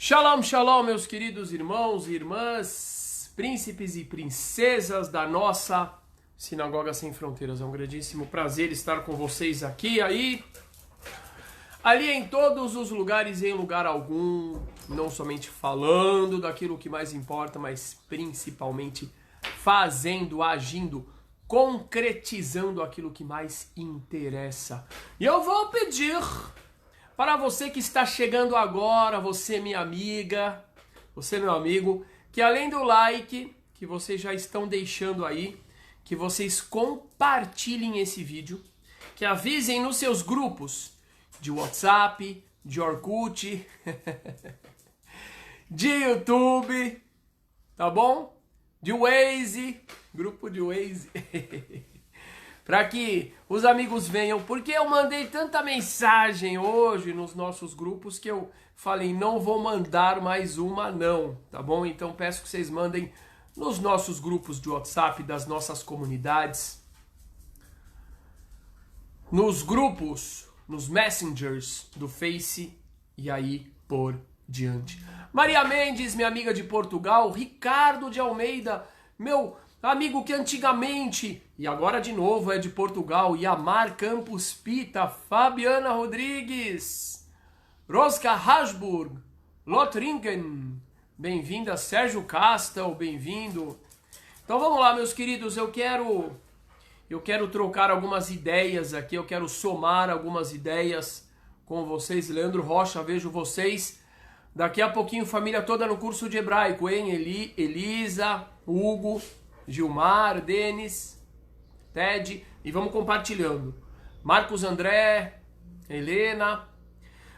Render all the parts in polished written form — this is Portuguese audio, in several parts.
Shalom, shalom, meus queridos irmãos e irmãs, príncipes e princesas da nossa Sinagoga Sem Fronteiras. É um grandíssimo prazer estar com vocês aqui, ali em todos os lugares e em lugar algum, não somente falando daquilo que mais importa, mas principalmente fazendo, agindo, concretizando aquilo que mais interessa. E eu vou pedir para você que está chegando agora, você minha amiga, você meu amigo, que além do like que vocês já estão deixando aí, que vocês compartilhem esse vídeo, que avisem nos seus grupos de WhatsApp, de Orkut, de YouTube, tá bom? De Waze, grupo de Waze. Para que os amigos venham, porque eu mandei tanta mensagem hoje nos nossos grupos que eu falei, não vou mandar mais uma não, tá bom? Então peço que vocês mandem nos nossos grupos de WhatsApp das nossas comunidades, nos grupos, nos messengers do Face e aí por diante. Maria Mendes, minha amiga de Portugal, Ricardo de Almeida, meu amigo que antigamente, e agora de novo é de Portugal, Yamar Campos Pita, Fabiana Rodrigues, Rosca Hasburg, Lothringen, bem-vinda, Sérgio Castel, bem-vindo. Então vamos lá, meus queridos, eu quero trocar algumas ideias aqui, eu quero somar algumas ideias com vocês. Leandro Rocha, vejo vocês daqui a pouquinho, família toda no curso de hebraico, hein? Elisa, Hugo, Gilmar, Denis, Ted, e vamos compartilhando. Marcos André, Helena.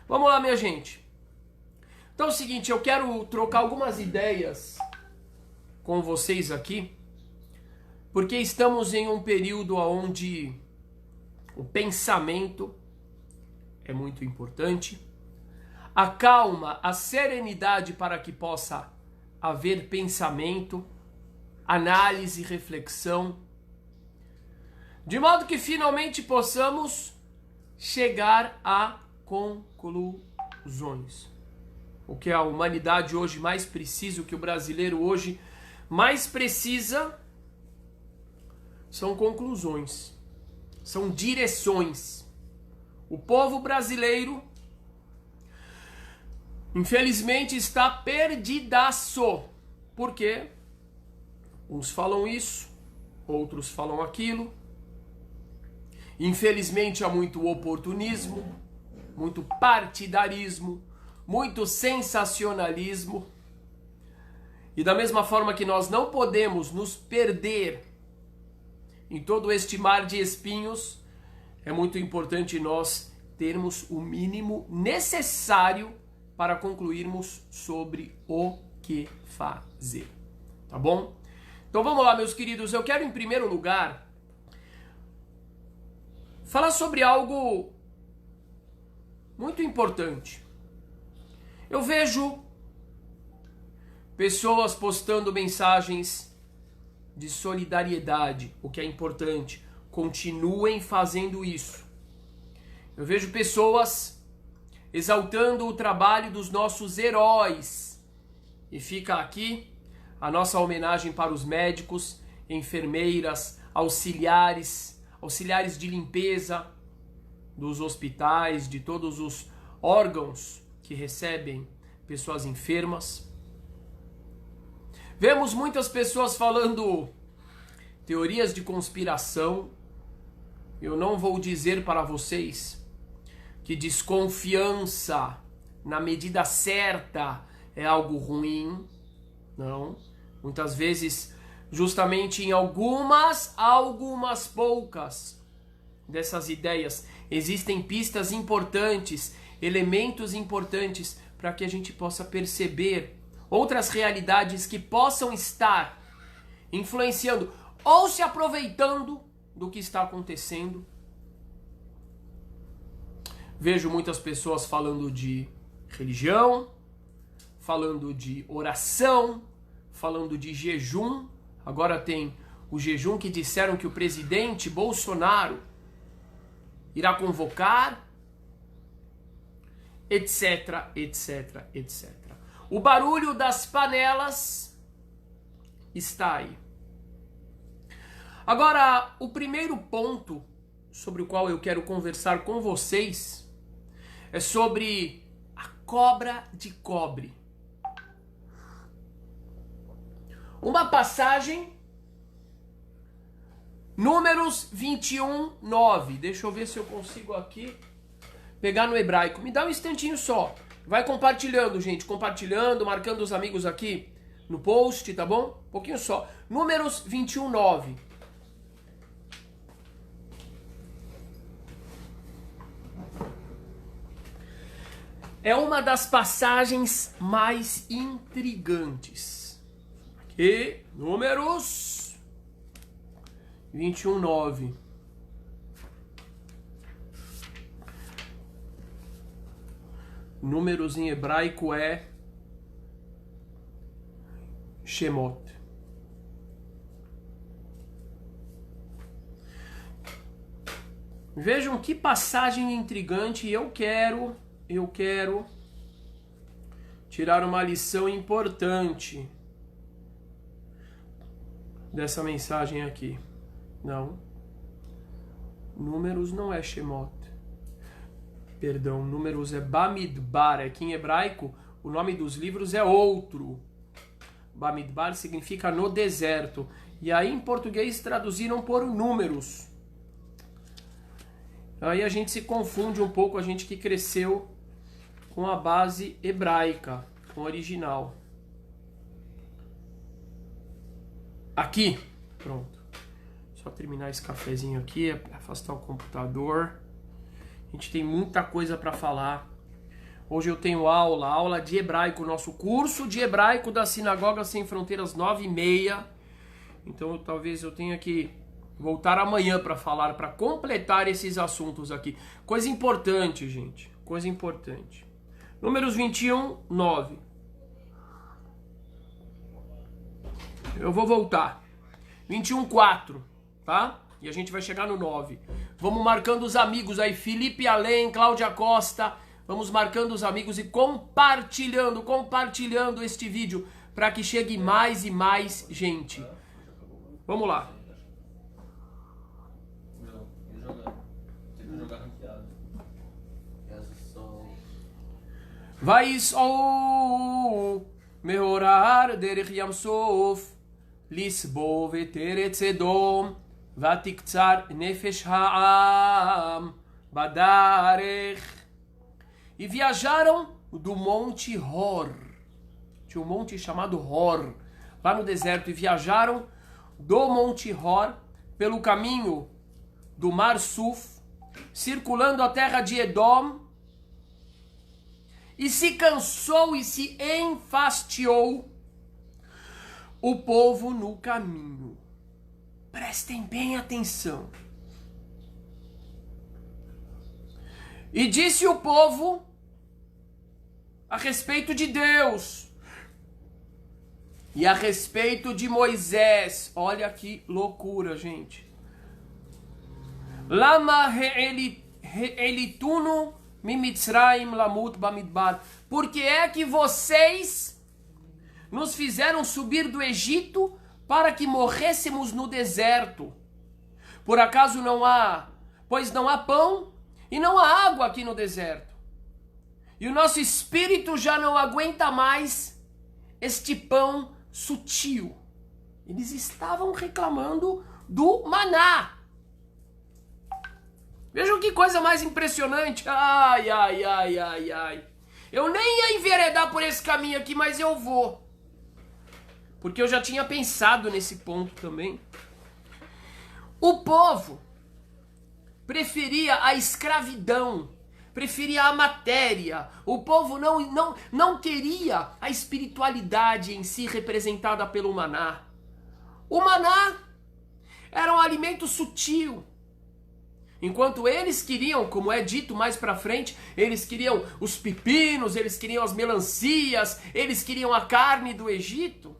Vamos lá, minha gente. Então é o seguinte, eu quero trocar algumas ideias com vocês aqui, porque estamos em um período onde o pensamento é muito importante, a calma, a serenidade para que possa haver pensamento, análise, reflexão, de modo que finalmente possamos chegar a conclusões. O que a humanidade hoje mais precisa, o que o brasileiro hoje mais precisa, são conclusões, são direções. O povo brasileiro, infelizmente, está perdidaço. Por quê? Uns falam isso, outros falam aquilo. Infelizmente há muito oportunismo, muito partidarismo, muito sensacionalismo. E da mesma forma que nós não podemos nos perder em todo este mar de espinhos, é muito importante nós termos o mínimo necessário para concluirmos sobre o que fazer. Tá bom? Então vamos lá, meus queridos, eu quero em primeiro lugar falar sobre algo muito importante. Eu vejo pessoas postando mensagens de solidariedade, o que é importante, continuem fazendo isso. Eu vejo pessoas exaltando o trabalho dos nossos heróis, e fica aqui a nossa homenagem para os médicos, enfermeiras, auxiliares de limpeza dos hospitais, de todos os órgãos que recebem pessoas enfermas. Vemos muitas pessoas falando teorias de conspiração. Eu não vou dizer para vocês que desconfiança na medida certa é algo ruim. Não. Muitas vezes, justamente em algumas poucas dessas ideias, existem pistas importantes, elementos importantes para que a gente possa perceber outras realidades que possam estar influenciando ou se aproveitando do que está acontecendo. Vejo muitas pessoas falando de religião, falando de oração, falando de jejum. Agora tem o jejum que disseram que o presidente Bolsonaro irá convocar, etc, etc, etc. O barulho das panelas está aí. Agora, o primeiro ponto sobre o qual eu quero conversar com vocês é sobre a cobra de cobre. Uma passagem, Números 21, 9. Deixa eu ver se eu consigo aqui pegar no hebraico. Me dá um instantinho só. Vai compartilhando, gente. Compartilhando, marcando os amigos aqui no post, tá bom? Um pouquinho só. Números 21, 9. É uma das passagens mais intrigantes. Aqui, Números 21, 9. Números em hebraico é Shemot. Vejam que passagem intrigante. Eu quero tirar uma lição importante dessa mensagem aqui. Não. Números não é Shemot. Perdão, Números é Bamidbar. Aqui em hebraico, o nome dos livros é outro. Bamidbar significa no deserto. E aí em português traduziram por Números. Aí a gente se confunde um pouco, a gente que cresceu com a base hebraica, com o original. Aqui, pronto. Só terminar esse cafezinho aqui, afastar o computador. A gente tem muita coisa para falar. Hoje eu tenho aula de hebraico, nosso curso de hebraico da Sinagoga Sem Fronteiras 9h30. Então talvez eu tenha que voltar amanhã para falar, para completar esses assuntos aqui. Coisa importante, gente. Coisa importante. Números 21, 9. Eu vou voltar. 21, 4. Tá? E a gente vai chegar no 9. Vamos marcando os amigos aí. Felipe Além, Cláudia Costa. Vamos marcando os amigos e compartilhando este vídeo para que chegue mais e mais gente. Vamos lá. Vais'ou mehorar derech Yam Sof lisbov et eretz Edom vatiktzar nefesh ha'am badarech. E viajaram do Monte Hor. Tinha um monte chamado Hor lá no deserto. E viajaram do Monte Hor pelo caminho do Mar Suf, circulando a terra de Edom. E se cansou e se enfastiou o povo no caminho. Prestem bem atenção. E disse o povo a respeito de Deus e a respeito de Moisés. Olha que loucura, gente. Lama elituno mimitzraim lamut bamidbar. Porque é que vocês nos fizeram subir do Egito para que morrêssemos no deserto? Por acaso não há, pois não há pão e não há água aqui no deserto. E o nosso espírito já não aguenta mais este pão sutil. Eles estavam reclamando do maná. Vejam que coisa mais impressionante. Ai, ai, ai, ai, ai. Eu nem ia enveredar por esse caminho aqui, mas eu vou. Porque eu já tinha pensado nesse ponto também. O povo preferia a escravidão, preferia a matéria. O povo não queria a espiritualidade em si representada pelo maná. O maná era um alimento sutil. Enquanto eles queriam, como é dito mais pra frente, eles queriam os pepinos, eles queriam as melancias, eles queriam a carne do Egito.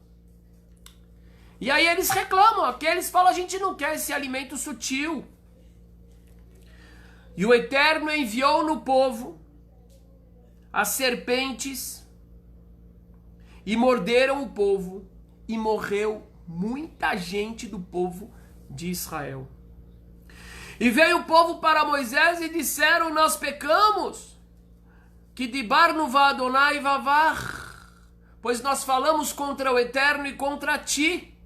E aí eles reclamam, aqueles falam, a gente não quer esse alimento sutil. E o Eterno enviou no povo as serpentes e morderam o povo, e morreu muita gente do povo de Israel. E veio o povo para Moisés e disseram: nós pecamos, que dibarnu va'Adonai vavach, pois nós falamos contra o Eterno e contra ti.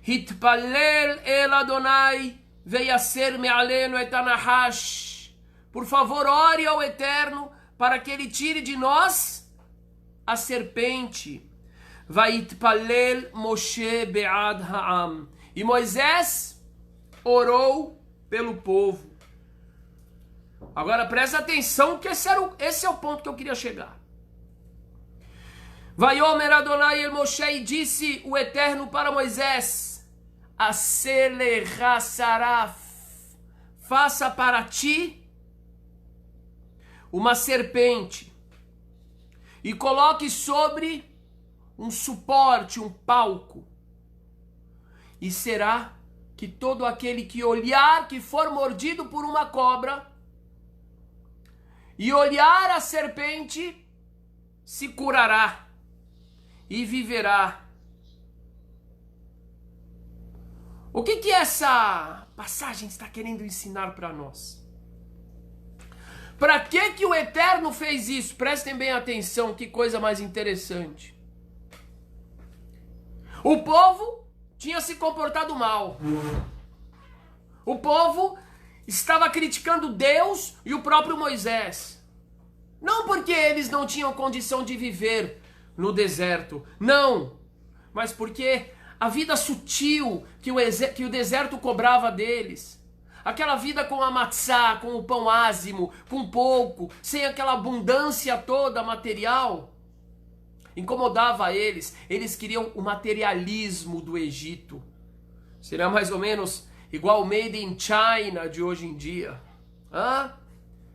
Hitpalel el Adonai veyaser me'alenu et anahash. Por favor, ore ao Eterno para que ele tire de nós a serpente. Vaitpalel Moshe be'ad ha'am. E Moisés orou pelo povo. Agora presta atenção que esse é o ponto que eu queria chegar. Vaiomer Adonai el Moshe, e disse o Eterno para Moisés: Aselecha saraf, faça para ti uma serpente e coloque sobre um suporte, um palco, e será que todo aquele que olhar, que for mordido por uma cobra e olhar a serpente, se curará e viverá. O que essa passagem está querendo ensinar para nós? Para que o Eterno fez isso? Prestem bem atenção, que coisa mais interessante. O povo tinha se comportado mal. O povo estava criticando Deus e o próprio Moisés. Não porque eles não tinham condição de viver no deserto, não. Mas porque a vida sutil que o deserto cobrava deles, aquela vida com a matzá, com o pão ázimo, com pouco, sem aquela abundância toda material, incomodava eles. Eles queriam o materialismo do Egito. Seria mais ou menos igual o Made in China de hoje em dia.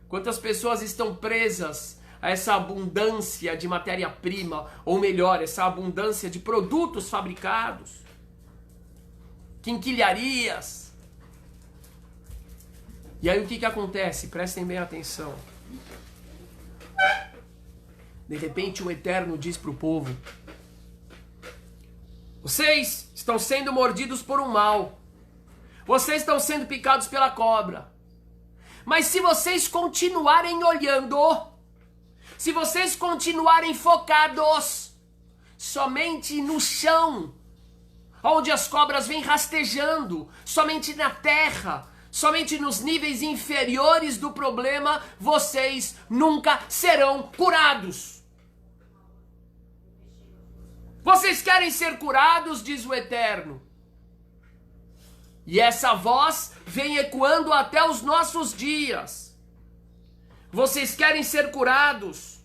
Quantas pessoas estão presas a essa abundância de matéria-prima, ou melhor, essa abundância de produtos fabricados, quinquilharias. E aí o que acontece? Prestem bem atenção. De repente o Eterno diz para o povo: vocês estão sendo mordidos por um mal, vocês estão sendo picados pela cobra, mas se vocês continuarem olhando, se vocês continuarem focados somente no chão, onde as cobras vêm rastejando, somente na terra, somente nos níveis inferiores do problema, vocês nunca serão curados. Vocês querem ser curados, diz o Eterno. E essa voz vem ecoando até os nossos dias. Vocês querem ser curados?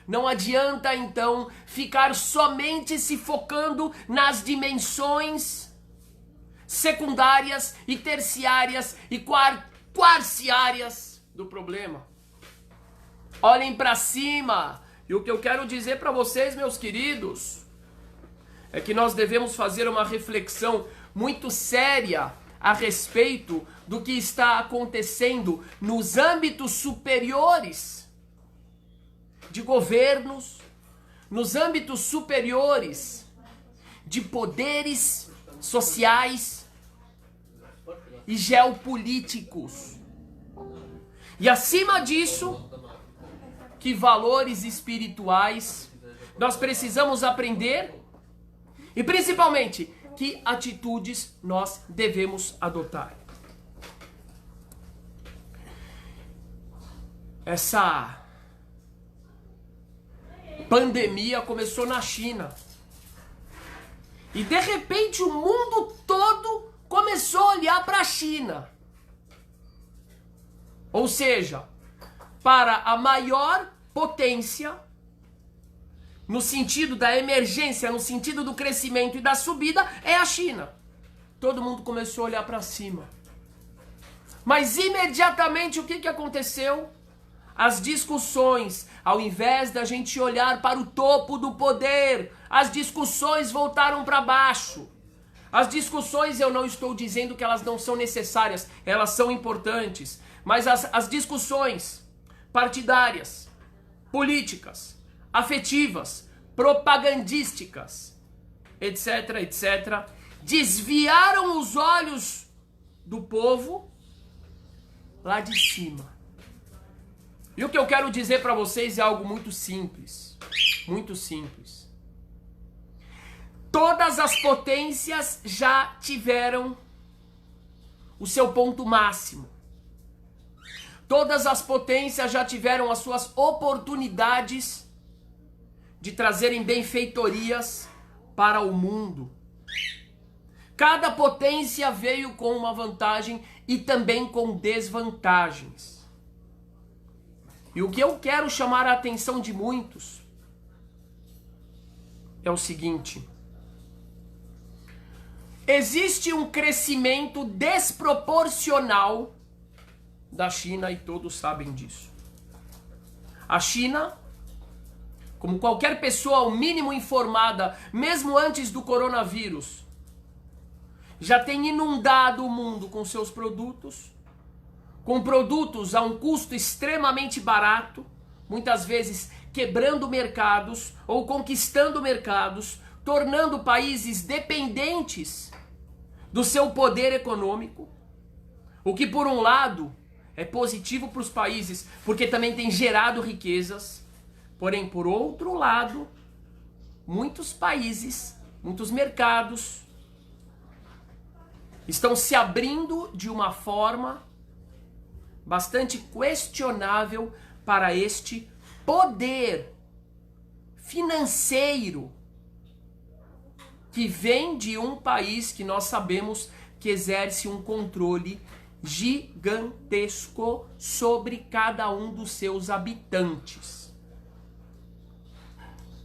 Não adianta então ficar somente se focando nas dimensões secundárias e terciárias e quarciárias do problema. Olhem para cima. E o que eu quero dizer para vocês, meus queridos, é que nós devemos fazer uma reflexão muito séria a respeito do que está acontecendo nos âmbitos superiores de governos, nos âmbitos superiores de poderes sociais e geopolíticos. E acima disso, que valores espirituais nós precisamos aprender e principalmente que atitudes nós devemos adotar. Essa pandemia começou na China. E de repente o mundo todo começou a olhar para a China. Ou seja, para a maior potência, no sentido da emergência, no sentido do crescimento e da subida, é a China. Todo mundo começou a olhar para cima. Mas imediatamente o que aconteceu? As discussões, ao invés da gente olhar para o topo do poder, as discussões voltaram para baixo. As discussões, eu não estou dizendo que elas não são necessárias, elas são importantes. Mas as discussões partidárias, políticas, afetivas, propagandísticas, etc, etc, desviaram os olhos do povo lá de cima. E o que eu quero dizer para vocês é algo muito simples. Muito simples. Todas as potências já tiveram o seu ponto máximo. Todas as potências já tiveram as suas oportunidades de trazerem benfeitorias para o mundo. Cada potência veio com uma vantagem e também com desvantagens. E o que eu quero chamar a atenção de muitos é o seguinte: existe um crescimento desproporcional da China e todos sabem disso. A China, como qualquer pessoa ao mínimo informada, mesmo antes do coronavírus, já tem inundado o mundo com seus produtos, com produtos a um custo extremamente barato, muitas vezes quebrando mercados ou conquistando mercados, tornando países dependentes do seu poder econômico, o que por um lado é positivo para os países, porque também tem gerado riquezas, porém por outro lado, muitos países, muitos mercados estão se abrindo de uma forma bastante questionável para este poder financeiro que vem de um país que nós sabemos que exerce um controle gigantesco sobre cada um dos seus habitantes.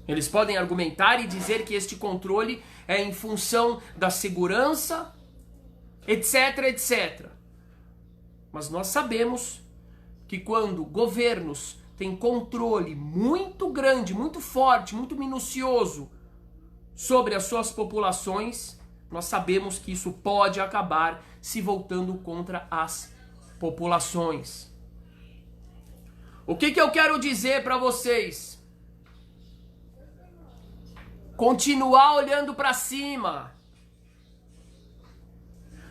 Eles podem argumentar e dizer que este controle é em função da segurança, etc, etc. Mas nós sabemos que quando governos têm controle muito grande, muito forte, muito minucioso sobre as suas populações, nós sabemos que isso pode acabar se voltando contra as populações. O que eu quero dizer para vocês? Continuar olhando para cima.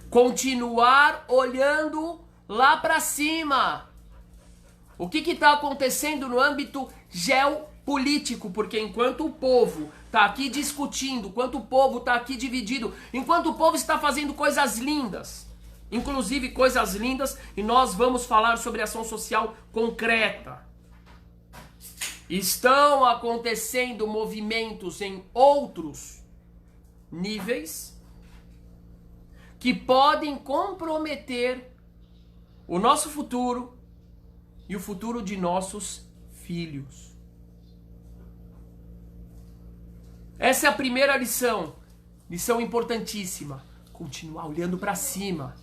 Continuar olhando lá para cima. O que está acontecendo no âmbito geopolítico? Porque enquanto o povo está aqui discutindo, enquanto o povo está aqui dividido, enquanto o povo está fazendo coisas lindas, inclusive coisas lindas, e nós vamos falar sobre ação social concreta, estão acontecendo movimentos em outros níveis que podem comprometer o nosso futuro e o futuro de nossos filhos. Essa é a primeira lição, lição importantíssima. Continuar olhando para cima.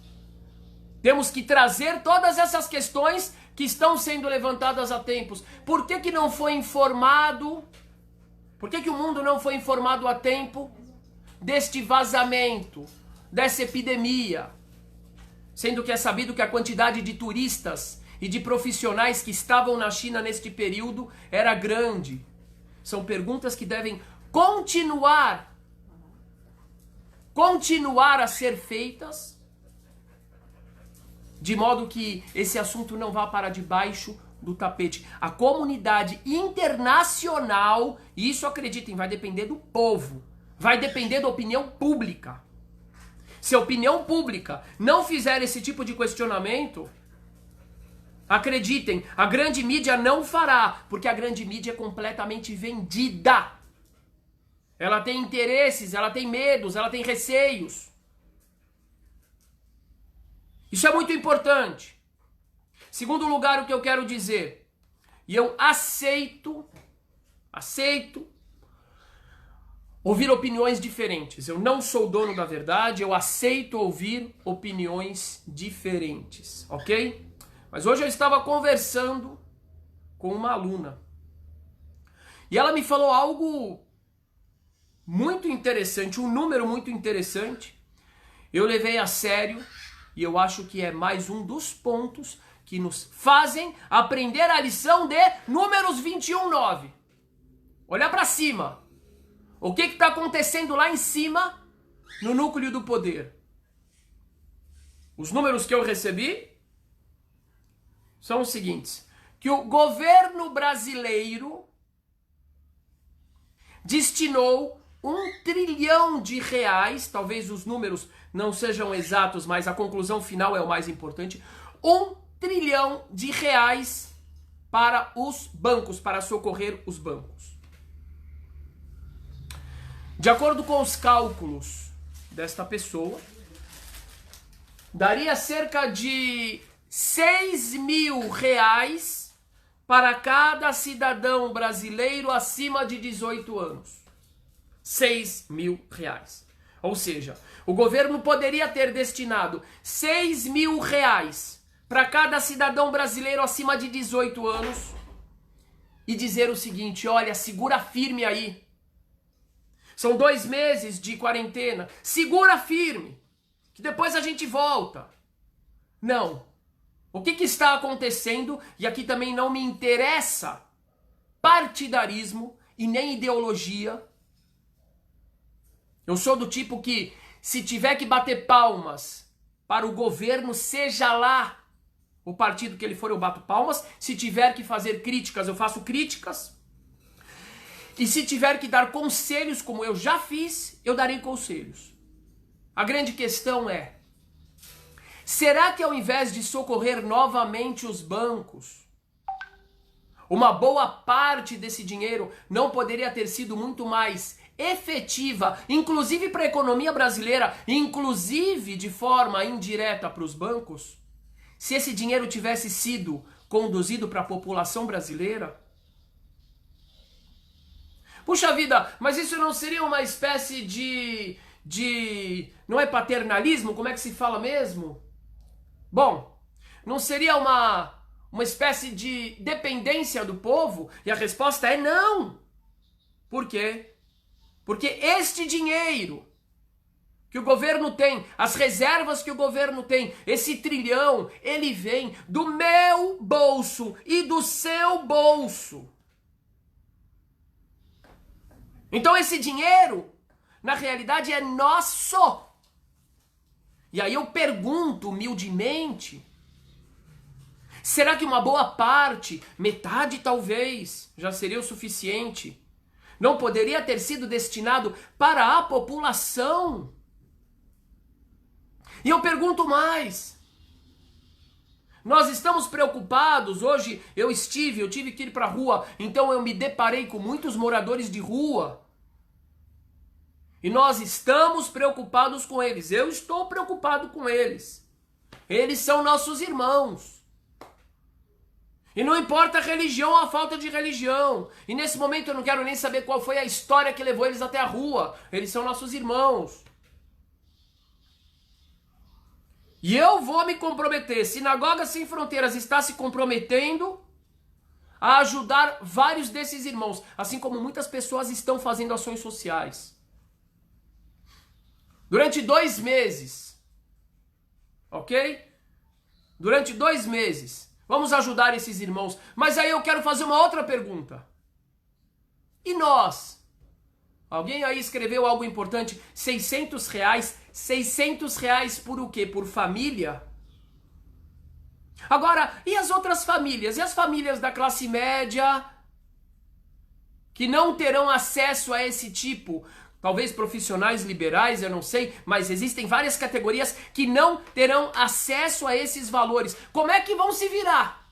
Temos que trazer todas essas questões que estão sendo levantadas há tempos. Por que não foi informado? Por que o mundo não foi informado a tempo deste vazamento, dessa epidemia? Sendo que é sabido que a quantidade de turistas e de profissionais que estavam na China neste período era grande. São perguntas que devem continuar a ser feitas, de modo que esse assunto não vá para debaixo do tapete. A comunidade internacional, e isso acreditem, vai depender do povo, vai depender da opinião pública. Se a opinião pública não fizer esse tipo de questionamento, acreditem, a grande mídia não fará, porque a grande mídia é completamente vendida. Ela tem interesses, ela tem medos, ela tem receios. Isso é muito importante. Segundo lugar, o que eu quero dizer, e eu aceito ouvir opiniões diferentes. Eu não sou dono da verdade, eu aceito ouvir opiniões diferentes, ok? Mas hoje eu estava conversando com uma aluna e ela me falou algo muito interessante, um número muito interessante. Eu levei a sério e eu acho que é mais um dos pontos que nos fazem aprender a lição de Números 21:9. Olhar para cima. O que está acontecendo lá em cima, no núcleo do poder? Os números que eu recebi são os seguintes: que o governo brasileiro destinou R$1 trilhão, talvez os números não sejam exatos, mas a conclusão final é o mais importante, R$1 trilhão para os bancos, para socorrer os bancos. De acordo com os cálculos desta pessoa, daria cerca de R$6.000 para cada cidadão brasileiro acima de 18 anos. R$6.000. Ou seja, o governo poderia ter destinado R$6.000 para cada cidadão brasileiro acima de 18 anos e dizer o seguinte: olha, segura firme aí. São 2 meses de quarentena. Segura firme, que depois a gente volta. Não. O que está acontecendo, e aqui também não me interessa partidarismo e nem ideologia. Eu sou do tipo que, se tiver que bater palmas para o governo, seja lá o partido que ele for, eu bato palmas. Se tiver que fazer críticas, eu faço críticas. E se tiver que dar conselhos, como eu já fiz, eu darei conselhos. A grande questão é: será que ao invés de socorrer novamente os bancos, uma boa parte desse dinheiro não poderia ter sido muito mais efetiva, inclusive para a economia brasileira, inclusive de forma indireta para os bancos, se esse dinheiro tivesse sido conduzido para a população brasileira? Puxa vida, mas isso não seria uma espécie de não é paternalismo? Como é que se fala mesmo? Bom, não seria uma espécie de dependência do povo? E a resposta é não. Por quê? Porque este dinheiro que o governo tem, as reservas que o governo tem, esse trilhão, ele vem do meu bolso e do seu bolso. Então esse dinheiro, na realidade, é nosso. E aí eu pergunto humildemente: será que uma boa parte, metade talvez, já seria o suficiente, não poderia ter sido destinado para a população? E eu pergunto mais: nós estamos preocupados? Hoje eu tive que ir para a rua, então eu me deparei com muitos moradores de rua. E nós estamos preocupados com eles. Eu estou preocupado com eles. Eles são nossos irmãos. E não importa a religião ou a falta de religião. E nesse momento eu não quero nem saber qual foi a história que levou eles até a rua. Eles são nossos irmãos. E eu vou me comprometer. Sinagoga Sem Fronteiras está se comprometendo a ajudar vários desses irmãos. Assim como muitas pessoas estão fazendo ações sociais. Durante 2 meses, ok? Durante 2 meses, vamos ajudar esses irmãos. Mas aí eu quero fazer uma outra pergunta. E nós? Alguém aí escreveu algo importante? R$600? R$600 por o quê? Por família? Agora, e as outras famílias? E as famílias da classe média que não terão acesso a esse tipo? Talvez profissionais liberais, eu não sei, mas existem várias categorias que não terão acesso a esses valores. Como é que vão se virar?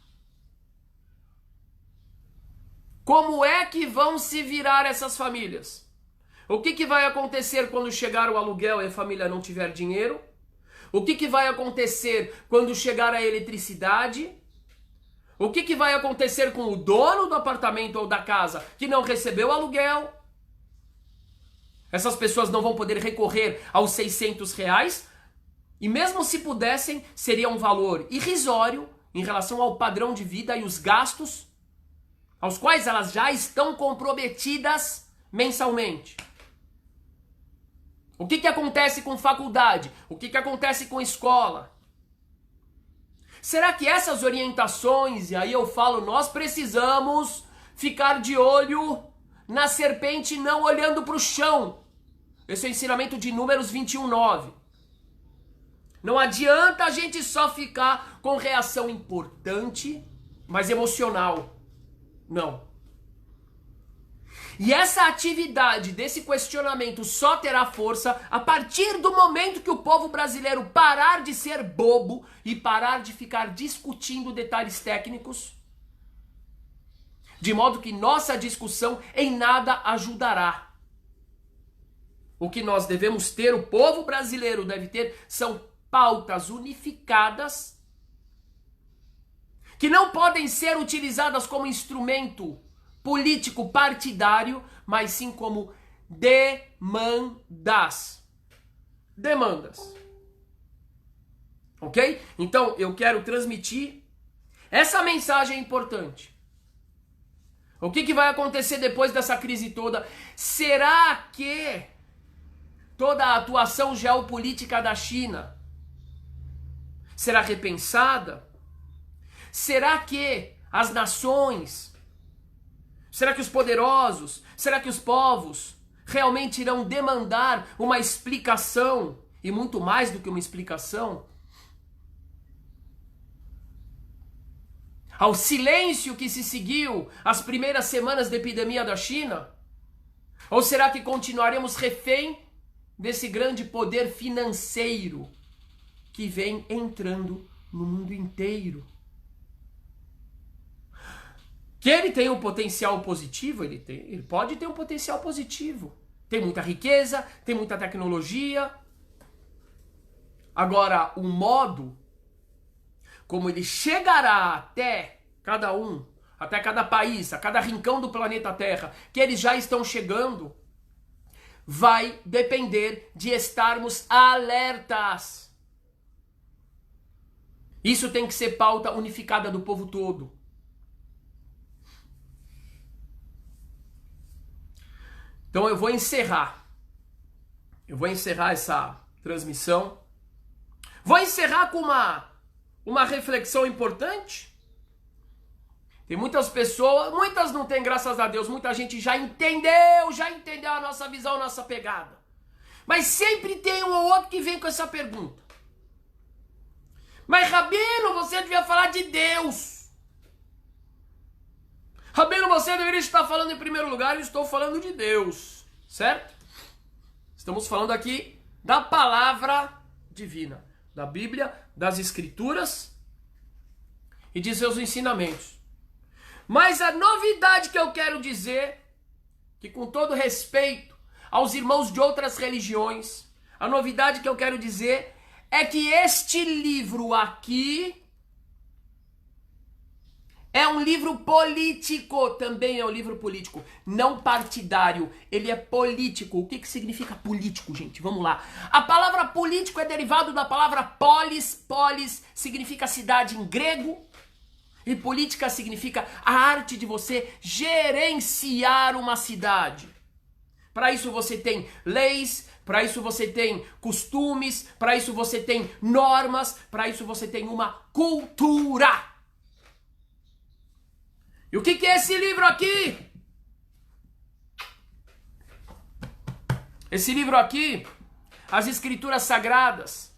Como é que vão se virar essas famílias? O que vai acontecer quando chegar o aluguel e a família não tiver dinheiro? O que vai acontecer quando chegar a eletricidade? O que vai acontecer com o dono do apartamento ou da casa que não recebeu aluguel? Essas pessoas não vão poder recorrer aos R$600 e mesmo se pudessem, seria um valor irrisório em relação ao padrão de vida e os gastos aos quais elas já estão comprometidas mensalmente. O que acontece com faculdade? O que acontece com escola? Será que essas orientações, e aí eu falo, nós precisamos ficar de olho na serpente, não olhando para o chão. Esse é o ensinamento de Números 21:9. Não adianta a gente só ficar com reação importante, mas emocional. Não. E essa atividade desse questionamento só terá força a partir do momento que o povo brasileiro parar de ser bobo e parar de ficar discutindo detalhes técnicos, de modo que nossa discussão em nada ajudará. O que nós devemos ter, o povo brasileiro deve ter, são pautas unificadas que não podem ser utilizadas como instrumento político partidário, mas sim como demandas. Demandas. Ok? Então eu quero transmitir essa mensagem importante. O que vai acontecer depois dessa crise toda? Será que toda a atuação geopolítica da China será repensada? Será que as nações, será que os poderosos, será que os povos realmente irão demandar uma explicação, e muito mais do que uma explicação, ao silêncio que se seguiu às primeiras semanas da epidemia da China? Ou será que continuaremos refém desse grande poder financeiro que vem entrando no mundo inteiro? Que ele tem um potencial positivo, ele pode ter um potencial positivo. Tem muita riqueza, tem muita tecnologia. Agora, o modo como ele chegará até cada um, até cada país, a cada rincão do planeta Terra, que eles já estão chegando, vai depender de estarmos alertas. Isso tem que ser pauta unificada do povo todo. Então eu vou encerrar essa transmissão. Vou encerrar com uma reflexão importante. Tem muitas pessoas, muitas não têm, graças a Deus, muita gente já entendeu a nossa visão, a nossa pegada. Mas sempre tem um ou outro que vem com essa pergunta. Mas Rabino, você devia falar de Deus. Rabino, você deveria estar falando em primeiro lugar, eu estou falando de Deus, certo? Estamos falando aqui da palavra divina, da Bíblia, das Escrituras e de seus ensinamentos. Mas a novidade que eu quero dizer, que com todo respeito aos irmãos de outras religiões, a novidade que eu quero dizer é que este livro aqui é um livro político, também é um livro político, não partidário, ele é político. O que significa político, gente? Vamos lá. A palavra político é derivado da palavra polis, polis significa cidade em grego, e política significa a arte de você gerenciar uma cidade. Para isso você tem leis, para isso você tem costumes, para isso você tem normas, para isso você tem uma cultura. E o que é esse livro aqui? Esse livro aqui, as Escrituras Sagradas.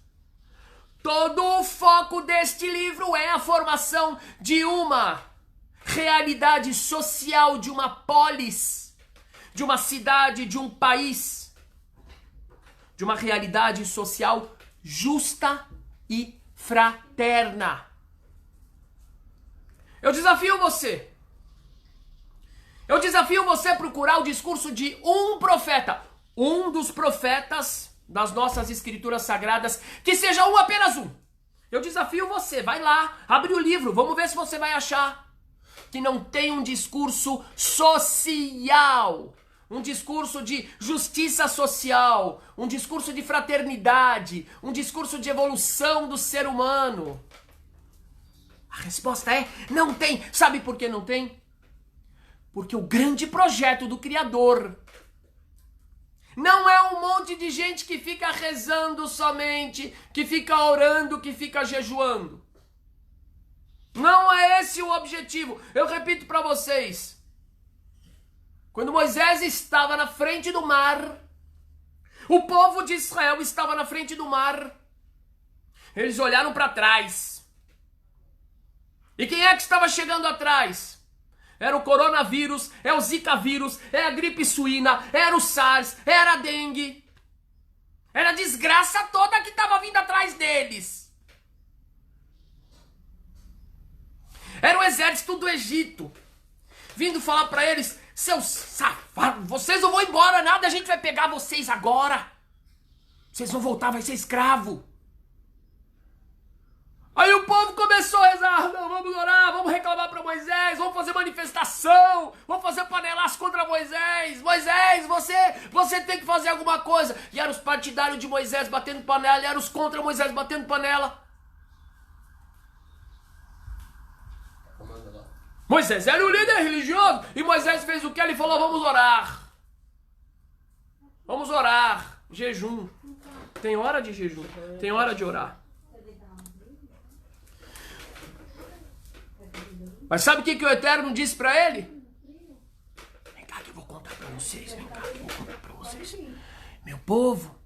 Todo o foco deste livro é a formação de uma realidade social, de uma polis, de uma cidade, de um país, de uma realidade social justa e fraterna. Eu desafio você. Eu desafio você a procurar o discurso de um profeta, um dos profetas das nossas Escrituras Sagradas, que seja um, apenas um. Eu desafio você, vai lá, abre o livro, vamos ver se você vai achar que não tem um discurso social, um discurso de justiça social, um discurso de fraternidade, um discurso de evolução do ser humano. A resposta é, não tem. Sabe por que não tem? Porque o grande projeto do Criador não é um monte de gente que fica rezando somente, que fica orando, que fica jejuando. Não é esse o objetivo. Eu repito para vocês. Quando Moisés estava na frente do mar, o povo de Israel estava na frente do mar, eles olharam para trás. E quem é que estava chegando atrás? Era o coronavírus, é o zika vírus, é a gripe suína, era o SARS, era a dengue. Era a desgraça toda que estava vindo atrás deles. Era o exército do Egito, vindo falar para eles: seus safados, vocês não vão embora nada, a gente vai pegar vocês agora. Vocês vão voltar, vai ser escravo. Aí o povo começou a rezar: não, vamos orar, vamos reclamar para Moisés, vamos fazer manifestação, vamos fazer panelaço contra Moisés. Moisés, você tem que fazer alguma coisa. E eram os partidários de Moisés batendo panela, e eram os contra Moisés batendo panela. Moisés era o líder religioso, e Moisés fez o que? Ele falou: vamos orar. Vamos orar. Jejum. Tem hora de jejum, tem hora de orar. Mas sabe o que o Eterno disse para ele? Vem cá que eu vou contar para vocês. Vem cá que eu vou contar para vocês. Meu povo,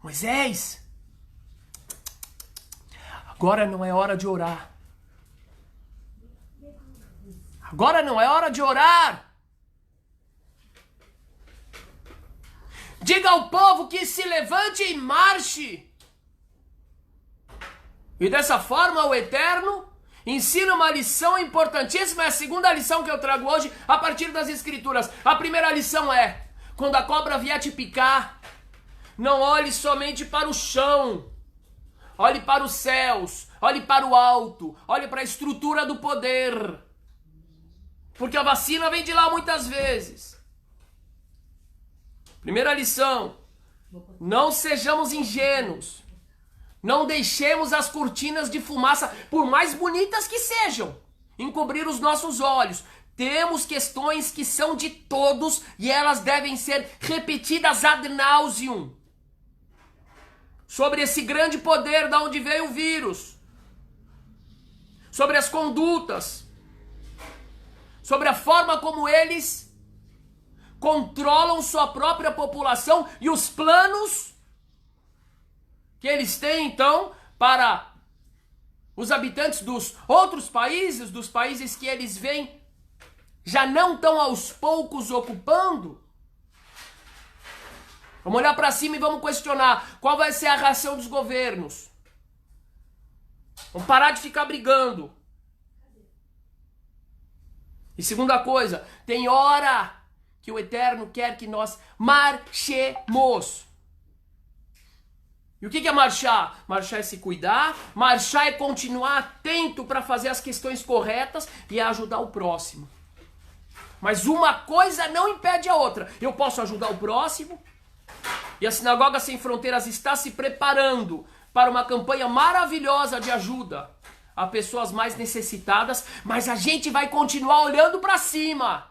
Moisés, agora não é hora de orar. Agora não é hora de orar. Diga ao povo que se levante e marche. E dessa forma o Eterno ensina uma lição importantíssima. É a segunda lição que eu trago hoje a partir das Escrituras. A primeira lição é: quando a cobra vier te picar, não olhe somente para o chão. Olhe para os céus, olhe para o alto, olhe para a estrutura do poder. Porque a vacina vem de lá muitas vezes. Primeira lição: não sejamos ingênuos. Não deixemos as cortinas de fumaça, por mais bonitas que sejam, encobrir os nossos olhos. Temos questões que são de todos e elas devem ser repetidas ad nauseum. Sobre esse grande poder da onde veio o vírus. Sobre as condutas. Sobre a forma como eles controlam sua própria população e os planos que eles têm, então, para os habitantes dos outros países, dos países que eles vêm, já não estão aos poucos ocupando. Vamos olhar para cima e vamos questionar qual vai ser a reação dos governos. Vamos parar de ficar brigando. E segunda coisa, tem hora que o Eterno quer que nós marchemos. E o que é marchar? Marchar é se cuidar, marchar é continuar atento para fazer as questões corretas e ajudar o próximo. Mas uma coisa não impede a outra. Eu posso ajudar o próximo, e a Sinagoga Sem Fronteiras está se preparando para uma campanha maravilhosa de ajuda a pessoas mais necessitadas, mas a gente vai continuar olhando para cima,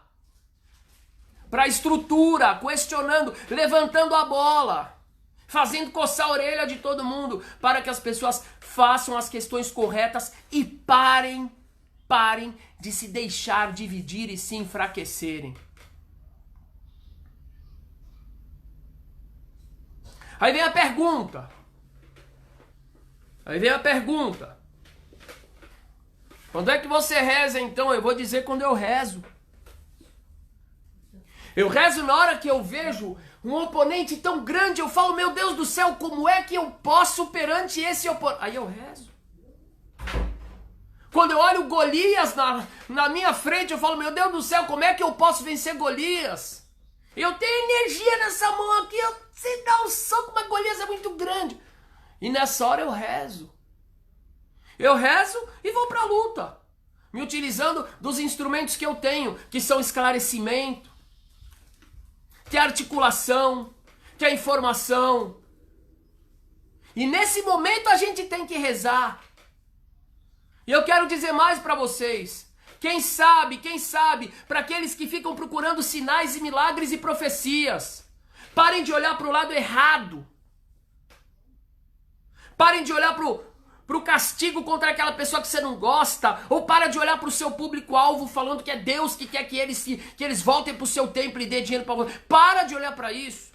para a estrutura, questionando, levantando a bola, fazendo coçar a orelha de todo mundo, para que as pessoas façam as questões corretas e parem de se deixar dividir e se enfraquecerem. Aí vem a pergunta. Quando é que você reza, então? Eu vou dizer quando eu rezo. Eu rezo na hora que eu vejo um oponente tão grande, eu falo: meu Deus do céu, como é que eu posso perante esse oponente? Aí eu rezo. Quando eu olho Golias na minha frente, eu falo: meu Deus do céu, como é que eu posso vencer Golias? Eu tenho energia nessa mão aqui, eu sei dar um soco, mas Golias é muito grande. E nessa hora eu rezo. Eu rezo e vou pra luta, me utilizando dos instrumentos que eu tenho, que são esclarecimento, que é articulação, que é informação. E nesse momento a gente tem que rezar. E eu quero dizer mais para vocês. Quem sabe, para aqueles que ficam procurando sinais e milagres e profecias, parem de olhar para o lado errado. Parem de olhar pro castigo contra aquela pessoa que você não gosta, ou para de olhar pro seu público-alvo falando que é Deus que quer que eles voltem pro seu templo e dê dinheiro para você. Para de olhar para isso.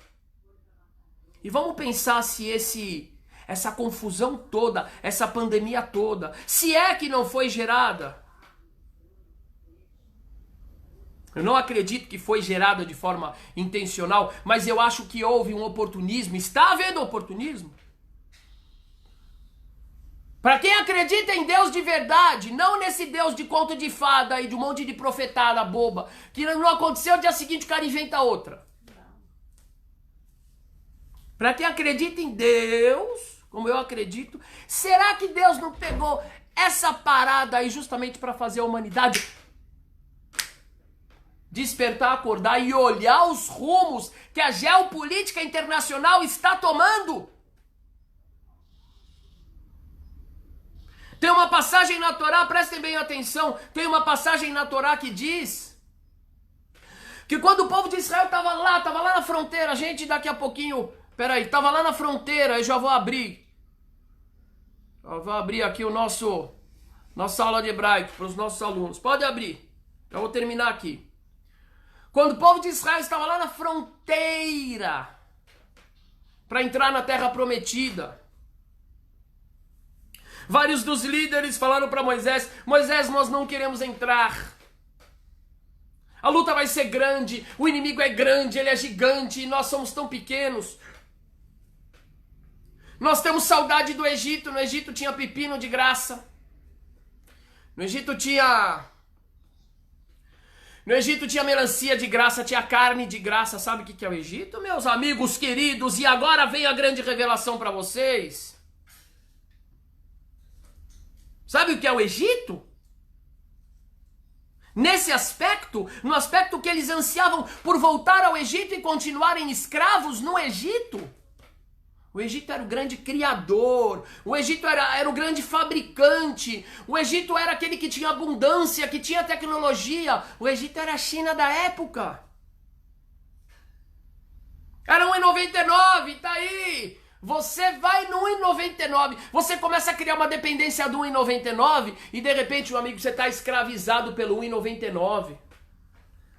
E vamos pensar se essa confusão toda, essa pandemia toda, se é que não foi gerada. Eu não acredito que foi gerada de forma intencional, mas eu acho que houve um oportunismo. Está havendo oportunismo? Para quem acredita em Deus de verdade, não nesse Deus de conto de fada e de um monte de profetada boba, que não aconteceu, no dia seguinte o cara inventa outra. Para quem acredita em Deus, como eu acredito, será que Deus não pegou essa parada aí justamente para fazer a humanidade despertar, acordar e olhar os rumos que a geopolítica internacional está tomando? Tem uma passagem na Torá, prestem bem atenção, tem uma passagem na Torá que diz que quando o povo de Israel estava lá na fronteira, a gente daqui a pouquinho, peraí, estava lá na fronteira, eu já vou abrir. Eu vou abrir aqui nossa aula de hebraico para os nossos alunos. Pode abrir, eu vou terminar aqui. Quando o povo de Israel estava lá na fronteira para entrar na terra prometida, vários dos líderes falaram para Moisés: Moisés, nós não queremos entrar. A luta vai ser grande, o inimigo é grande, ele é gigante e nós somos tão pequenos. Nós temos saudade do Egito. No Egito tinha pepino de graça. No Egito tinha melancia de graça, tinha carne de graça. Sabe o que é o Egito, meus amigos queridos? E agora vem a grande revelação para vocês. Sabe o que é o Egito? Nesse aspecto, no aspecto que eles ansiavam por voltar ao Egito e continuarem escravos no Egito. O Egito era o grande criador, o Egito era o grande fabricante, o Egito era aquele que tinha abundância, que tinha tecnologia, o Egito era a China da época. Era 1,99, tá aí. Você vai no 1,99, você começa a criar uma dependência do 1,99 e de repente, meu amigo, você está escravizado pelo 1,99.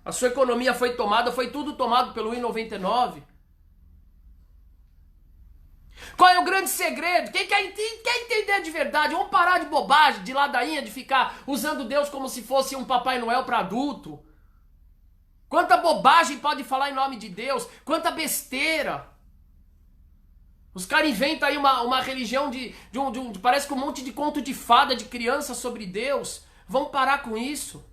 A sua economia foi tudo tomado pelo 1,99. Qual é o grande segredo? Quem quer entender de verdade? Vamos parar de bobagem, de ladainha, de ficar usando Deus como se fosse um Papai Noel para adulto. Quanta bobagem pode falar em nome de Deus? Quanta besteira. Os caras inventam aí uma religião parece que um monte de conto de fada de criança sobre Deus. Vamos parar com isso.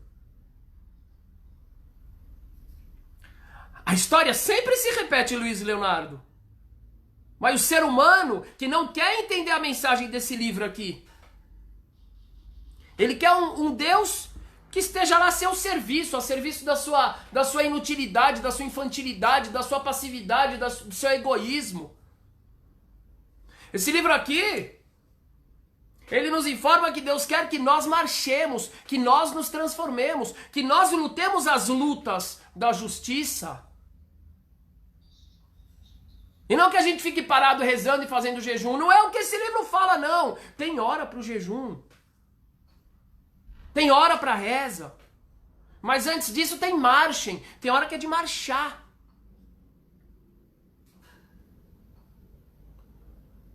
A história sempre se repete, Luiz Leonardo. Mas o ser humano que não quer entender a mensagem desse livro aqui, ele quer um Deus que esteja lá a seu serviço, a serviço da sua inutilidade, da sua infantilidade, da sua passividade, do seu egoísmo. Esse livro aqui, ele nos informa que Deus quer que nós marchemos, que nós nos transformemos, que nós lutemos as lutas da justiça. E não que a gente fique parado rezando e fazendo jejum. Não é o que esse livro fala, não. Tem hora para o jejum. Tem hora para reza. Mas antes disso tem marchem. Tem hora que é de marchar.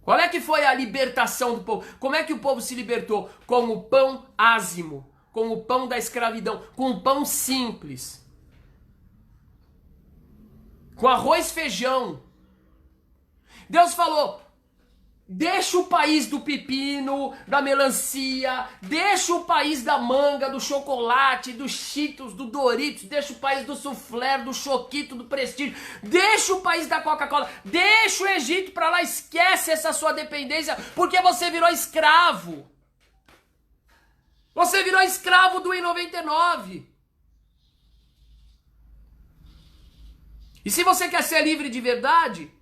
Qual é que foi a libertação do povo? Como é que o povo se libertou? Com o pão ázimo. Com o pão da escravidão. Com o pão simples. Com arroz e feijão. Deus falou: deixa o país do pepino, da melancia, deixa o país da manga, do chocolate, dos Cheetos, do Doritos, deixa o país do soufflé, do choquito, do prestígio, deixa o país da Coca-Cola, deixa o Egito pra lá, esquece essa sua dependência, porque você virou escravo. Você virou escravo do 1,99. E se você quer ser livre de verdade,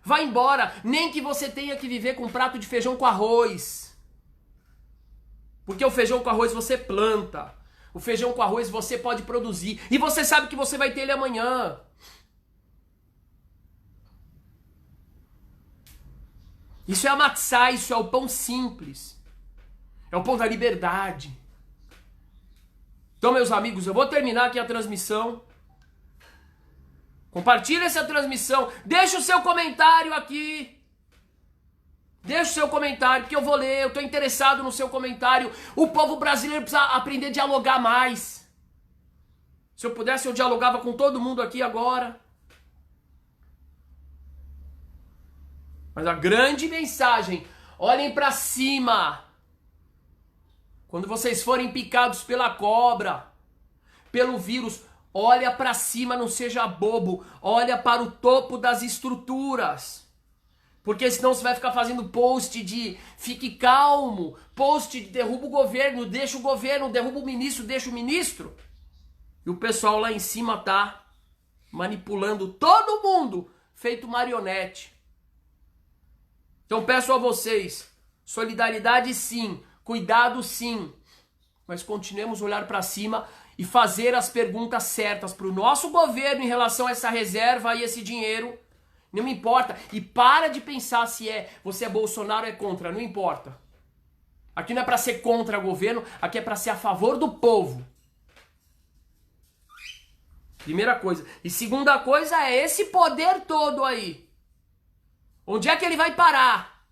vai embora, nem que você tenha que viver com um prato de feijão com arroz. Porque o feijão com arroz você planta. O feijão com arroz você pode produzir. E você sabe que você vai ter ele amanhã. Isso é a matzá, isso é o pão simples. É o pão da liberdade. Então, meus amigos, eu vou terminar aqui a transmissão. Compartilha essa transmissão. Deixa o seu comentário aqui. Deixa o seu comentário, que eu vou ler. Eu estou interessado no seu comentário. O povo brasileiro precisa aprender a dialogar mais. Se eu pudesse, eu dialogava com todo mundo aqui agora. Mas a grande mensagem, olhem para cima. Quando vocês forem picados pela cobra, pelo vírus, olha para cima, não seja bobo. Olha para o topo das estruturas. Porque senão você vai ficar fazendo post de fique calmo, post de derruba o governo, derruba o ministro, deixa o ministro. E o pessoal lá em cima tá manipulando todo mundo, feito marionete. Então peço a vocês, solidariedade sim, cuidado sim, mas continuemos a olhar para cima e fazer as perguntas certas para o nosso governo em relação a essa reserva e esse dinheiro. Não importa. E para de pensar se você é Bolsonaro ou é contra, não importa. Aqui não é para ser contra o governo, aqui é para ser a favor do povo. Primeira coisa. E segunda coisa é esse poder todo aí. Onde é que ele vai parar?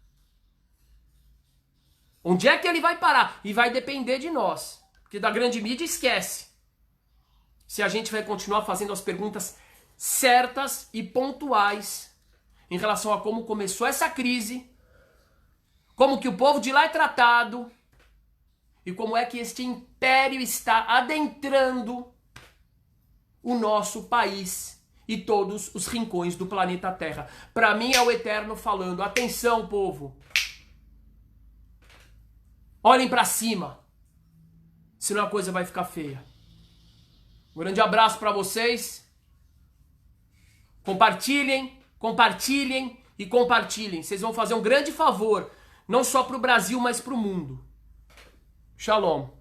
Onde é que ele vai parar? E vai depender de nós. Porque da grande mídia esquece. Se a gente vai continuar fazendo as perguntas certas e pontuais em relação a como começou essa crise, como que o povo de lá é tratado e como é que este império está adentrando o nosso país e todos os rincões do planeta Terra. Para mim é o Eterno falando, atenção povo, olhem para cima, senão a coisa vai ficar feia. Um grande abraço para vocês, compartilhem, compartilhem e compartilhem, vocês vão fazer um grande favor, não só para o Brasil, mas para o mundo. Shalom.